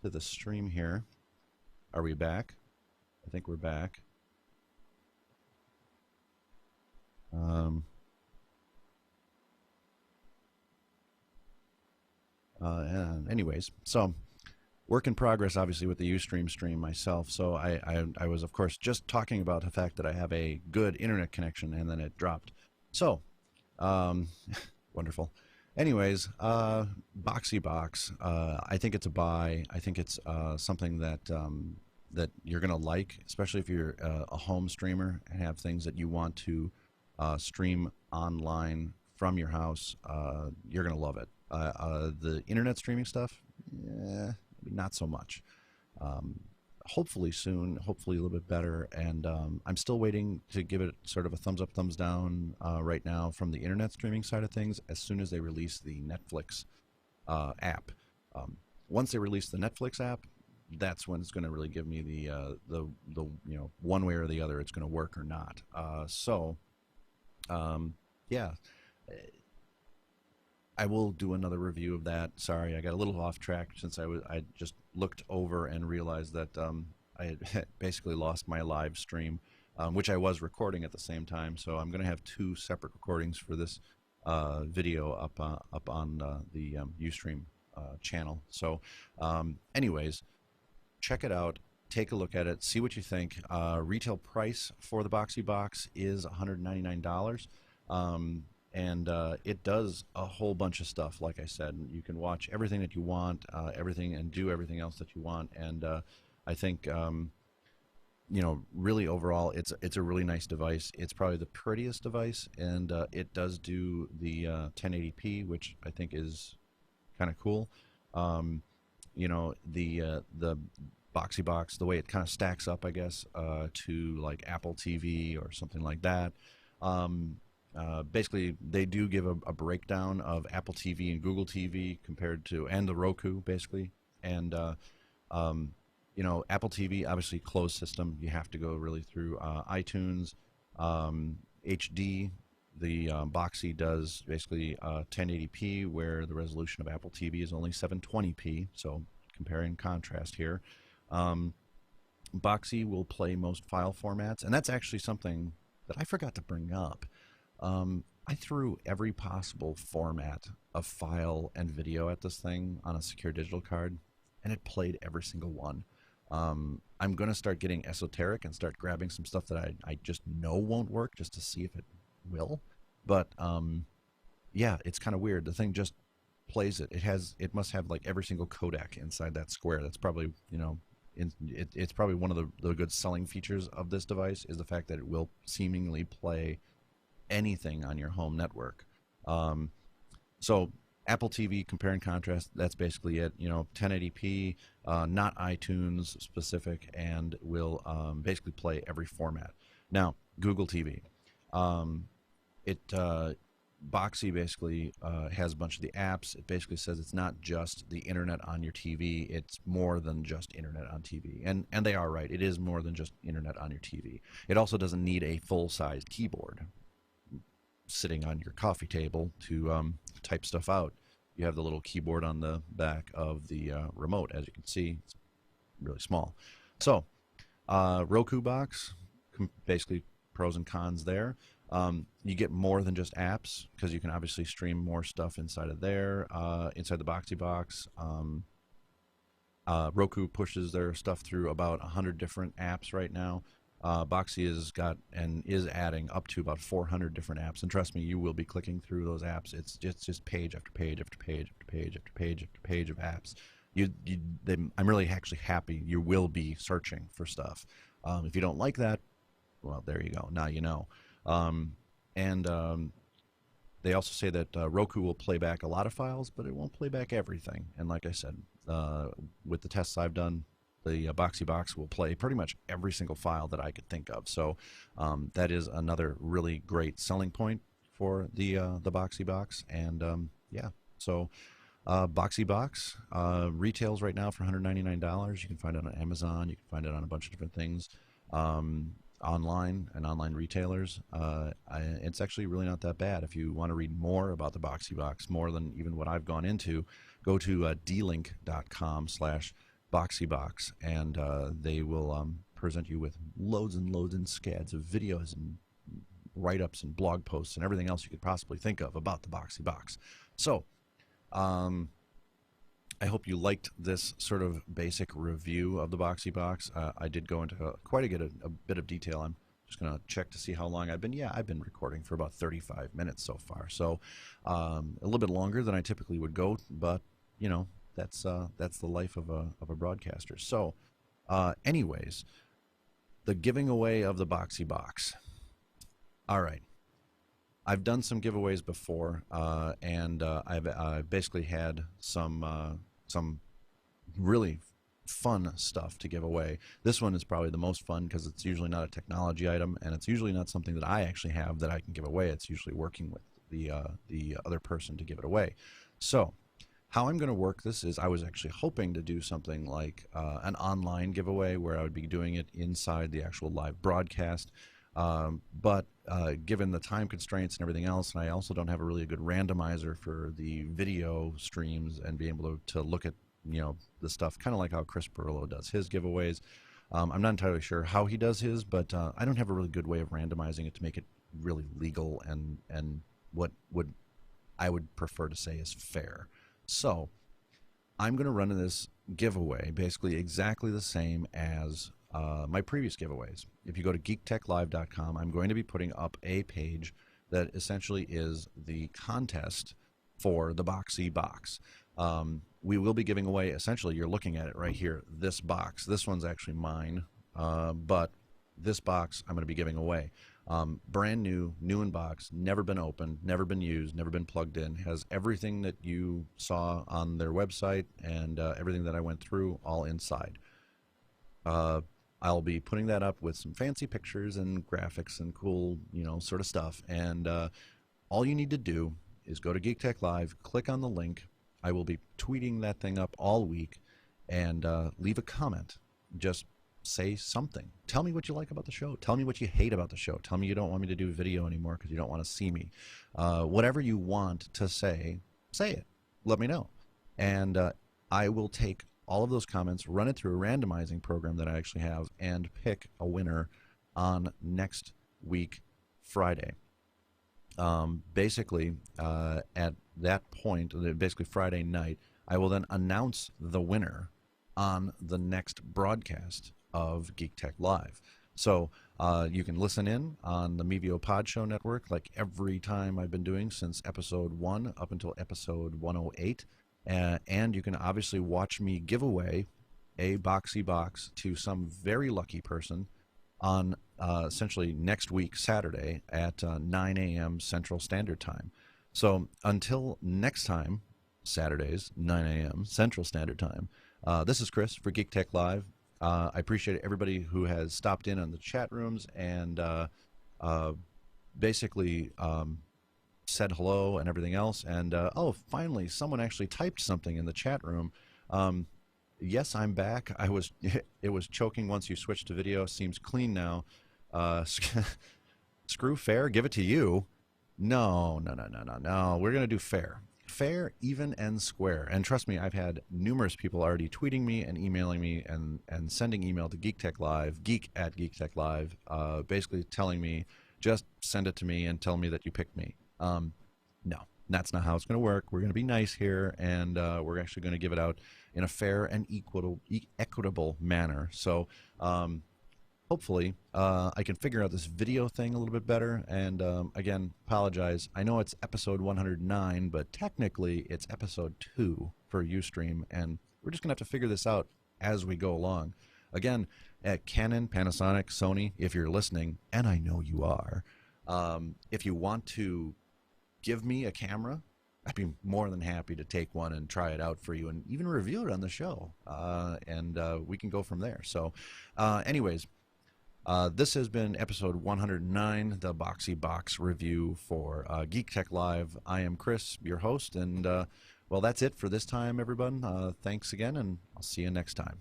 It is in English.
to the stream here. Are we back? I think we're back. And anyways, so work in progress, obviously, with the Ustream stream myself. So I was, of course, just talking about the fact that I have a good internet connection, and then it dropped. So, wonderful. Anyways, Boxee Box. I think it's a buy. I think it's something that that you're gonna like, especially if you're a home streamer and have things that you want to stream online from your house. You're gonna love it. The internet streaming stuff, not so much. Hopefully soon, hopefully a little bit better. And I'm still waiting to give it sort of a thumbs up, thumbs down right now from the internet streaming side of things. As soon as they release the Netflix app, once they release the Netflix app, that's when it's going to really give me the one way or the other it's going to work or not. Yeah. I will do another review of that. Sorry, I got a little off track since I just looked over and realized that I had basically lost my live stream, which I was recording at the same time. So I'm going to have two separate recordings for this video up on the Ustream channel. So, anyways, check it out. Take a look at it. See what you think. Retail price for the Boxee Box is $199. And it does a whole bunch of stuff. Like I said, you can watch everything that you want, everything, and do everything else that you want. And I think, really overall, it's a really nice device. It's probably the prettiest device, and it does do the 1080p, which I think is kind of cool. The Boxee Box, the way it kind of stacks up, I guess, to like Apple TV or something like that. Basically, they do give a breakdown of Apple TV and Google TV compared to, and the Roku, basically. And, Apple TV, obviously closed system. You have to go really through iTunes. HD, the Boxee does basically 1080p, where the resolution of Apple TV is only 720p. So compare and contrast here. Boxee will play most file formats, and that's actually something that I forgot to bring up. I threw every possible format of file and video at this thing on a secure digital card, and it played every single one. I'm going to start getting esoteric and start grabbing some stuff that I just know won't work, just to see if it will. But yeah, it's kind of weird. The thing just plays it. It must have like every single codec inside that square. That's probably, it's probably one of the good selling features of this device, is the fact that it will seemingly play anything on your home network. So Apple TV, compare and contrast, that's basically it. 1080p, not iTunes specific, and will basically play every format. Now, Google TV. Boxee basically has a bunch of the apps. It basically says it's not just the internet on your TV. It's more than just internet on TV. And they are right. It is more than just internet on your TV. It also doesn't need a full-size keyboard sitting on your coffee table to type stuff out. You have the little keyboard on the back of the remote. As you can see, it's really small. So, Roku box, basically pros and cons there. You get more than just apps, because you can obviously stream more stuff inside of there, inside the Boxee box. Roku pushes their stuff through about 100 different apps right now. Boxee has got and is adding up to about 400 different apps, and trust me, you will be clicking through those apps. It's just page after page after page after page after page after page of apps. I'm really actually happy you will be searching for stuff. If you don't like that, well, there you go. Now you know. They also say that Roku will play back a lot of files, but it won't play back everything. And like I said, with the tests I've done, the Boxee Box will play pretty much every single file that I could think of. So that is another really great selling point for the Boxee Box. And yeah, so Boxee Box retails right now for $199. You can find it on Amazon. You can find it on a bunch of different things online and online retailers. It's actually really not that bad. If you want to read more about the Boxee Box, more than even what I've gone into, go to dlink.com/Boxee Boxee box, and they will present you with loads and loads and scads of videos and write-ups and blog posts and everything else you could possibly think of about the Boxee box. So I hope you liked this sort of basic review of the Boxee box. I did go into quite a bit of detail. I'm just going to check to see how long I've been. Yeah, I've been recording for about 35 minutes so far. So a little bit longer than I typically would go, but you know, that's the life of a broadcaster. So anyways, the giving away of the Boxee box. All right. I've done some giveaways before, and I've basically had some really fun stuff to give away. This one is probably the most fun because it's usually not a technology item, and it's usually not something that I actually have that I can give away. It's usually working with the other person to give it away. So how I'm going to work this is I was actually hoping to do something like an online giveaway where I would be doing it inside the actual live broadcast. But given the time constraints and everything else, and I also don't have a really good randomizer for the video streams and be able to look at, you know, the stuff kind of like how Chris Perillo does his giveaways. I'm not entirely sure how he does his, but I don't have a really good way of randomizing it to make it really legal and what I would prefer to say is fair. So I'm going to run this giveaway basically exactly the same as my previous giveaways. If you go to geektechlive.com, I'm going to be putting up a page that essentially is the contest for the Boxee box. We will be giving away, essentially, you're looking at it right here, this box. This one's actually mine, but this box I'm going to be giving away. Brand new, new in box, never been opened, never been used, never been plugged in, has everything that you saw on their website and everything that I went through all inside. I'll be putting that up with some fancy pictures and graphics and cool, you know, sort of stuff. And all you need to do is go to Geek Tech Live, click on the link. I will be tweeting that thing up all week, and leave a comment. Just say something. Tell me what you like about the show. Tell me what you hate about the show. Tell me you don't want me to do video anymore because you don't want to see me. Whatever you want to say it. Let me know. And I will take all of those comments, run it through a randomizing program that I actually have, and pick a winner on next week, Friday. Basically, at that point, basically Friday night, I will then announce the winner on the next broadcast of Geek Tech Live. So you can listen in on the Mevio Pod Show Network like every time I've been doing since episode 1 up until episode 108. And you can obviously watch me give away a Boxee box to some very lucky person on essentially next week, Saturday at 9 a.m. Central Standard Time. So until next time, Saturdays, 9 a.m. Central Standard Time, this is Chris for Geek Tech Live. I appreciate everybody who has stopped in on the chat rooms and basically said hello and everything else. And oh, finally, someone actually typed something in the chat room. Yes, I'm back. It was choking once you switched to video. Seems clean now. Screw fair, give it to you. No. We're gonna do fair. Fair, even, and square. And trust me, I've had numerous people already tweeting me and emailing me and sending email to Geek Tech Live, geek@geektechlive, basically telling me, just send it to me and tell me that you picked me. No, that's not how it's going to work. We're going to be nice here, and we're actually going to give it out in a fair and equitable manner. So hopefully I can figure out this video thing a little bit better. And again, apologize. I know it's episode 109, but technically it's episode 2 for Ustream, and we're just going to have to figure this out as we go along. Again, at Canon, Panasonic, Sony, if you're listening, and I know you are, if you want to give me a camera, I'd be more than happy to take one and try it out for you and even review it on the show. And we can go from there. So anyways, this has been episode 109, the Boxee box review for Geek Tech Live. I am Chris, your host, and well, that's it for this time, everyone. Thanks again, and I'll see you next time.